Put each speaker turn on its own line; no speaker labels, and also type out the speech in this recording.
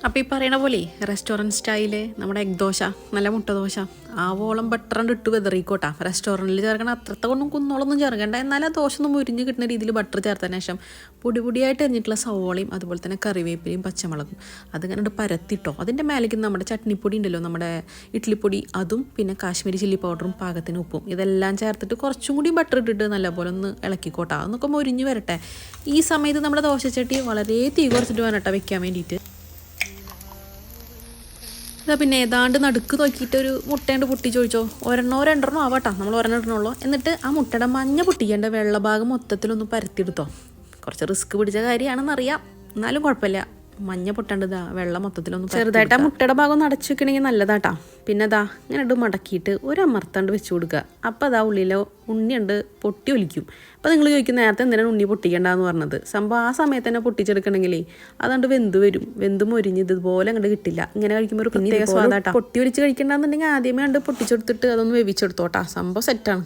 അപ്പോൾ ഈ പറയണ പോലെ റെസ്റ്റോറൻറ്റ് സ്റ്റൈല് നമ്മുടെ എഗ് ദോശ, നല്ല മുട്ട ദോശ, ആവോളം ബട്ടറുണ്ട് ഇട്ട് വെതറിക്കോട്ടാ. റെസ്റ്റോറൻറ്റിൽ ചേർക്കണ അത്രത്തെ കൊണ്ടും കുന്നോളൊന്നും ചേർക്കണ്ട. എന്നാൽ ആ ദോശ ഒന്ന് മുരിഞ്ഞ് കിട്ടുന്ന രീതിയിൽ ബട്ടർ ചേർത്തതിന് ശേഷം പൊടിയായിട്ട് എറിഞ്ഞിട്ടുള്ള സവോളയും അതുപോലെ തന്നെ കറിവേപ്പിലയും പച്ചമുളകും അതിങ്ങനെ പരത്തിട്ടോ. അതിൻ്റെ മേലേക്ക് നമ്മുടെ ചട്നിപ്പൊടി ഉണ്ടല്ലോ, നമ്മുടെ ഇഡ്ഡലിപ്പൊടി, അതും പിന്നെ കാശ്മീരി ചില്ലി പൗഡറും പാകത്തിന് ഉപ്പും ഇതെല്ലാം ചേർത്തിട്ട് കുറച്ചും കൂടി ബട്ടർ ഇട്ടിട്ട് നല്ലപോലെ ഒന്ന് ഇളക്കിക്കോട്ടാ. അതൊക്കെ മുരിഞ്ഞ് വരട്ടെ. ഈ സമയത്ത് നമ്മുടെ ദോശച്ചട്ടി വളരെ തീ കുറച്ചിട്ട് വേണം കേട്ടോ വെക്കാൻ വേണ്ടിയിട്ട്. ഇതാ പിന്നെ ഏതാണ്ട് നടുക്ക് നോക്കിയിട്ട് ഒരു മുട്ടേൻ്റെ പൊട്ടി ചോദിച്ചോ. ഒരെണ്ണോ രണ്ടെണ്ണോ ആവാട്ടാ, നമ്മൾ ഒരെണ്ണം ഇടണുള്ളൂ. എന്നിട്ട് ആ മുട്ടയുടെ മഞ്ഞ പൊട്ടിക്കേണ്ട വെള്ള ഭാഗം മൊത്തത്തിലൊന്ന് പരത്തിയെടുത്തോ. കുറച്ച് റിസ്ക് പിടിച്ച കാര്യമാണെന്നറിയാം, എന്നാലും കുഴപ്പമില്ല. മഞ്ഞ പൊട്ടേണ്ടതാ വെള്ളം മൊത്തത്തിലൊന്ന് ചെറുതായിട്ട് ആ മുട്ടയുടെ ഭാഗം ഒന്ന് അടച്ചു വെക്കണമെങ്കിൽ നല്ലതാട്ടാ. പിന്നെ അതാ ഇങ്ങനെ ഇട്ട് മടക്കിയിട്ട് ഒരമർത്താണ്ട് വെച്ച് കൊടുക്കുക. അപ്പോൾ അതാ ഉള്ളിലെ ഉണ്ണിയുണ്ട് പൊട്ടി ഒലിക്കും. അപ്പോൾ നിങ്ങൾ ചോദിക്കും നേരത്തെ എന്തിനാണ് ഉണ്ണി പൊട്ടിക്കേണ്ടതെന്ന് പറഞ്ഞത്. സംഭവം ആ സമയത്ത് തന്നെ പൊട്ടിച്ചെടുക്കണമെങ്കിലേ അതുകൊണ്ട് വെന്ത് വരും. വെന്ത് മൊരിഞ്ഞ് ഇതുപോലെ അങ്ങോട്ട് കിട്ടില്ല. ഇങ്ങനെ കഴിക്കുമ്പോൾ ഒരു പ്രത്യേക സ്വാദാട്ടാ. പൊട്ടി ഒലിച്ച് കഴിക്കേണ്ടതെന്നുണ്ടെങ്കിൽ ആദ്യമേ കണ്ട് പൊട്ടിച്ചെടുത്തിട്ട് അതൊന്ന് വേവിച്ചെടുത്തോട്ടാ. സംഭവം സെറ്റാണ്.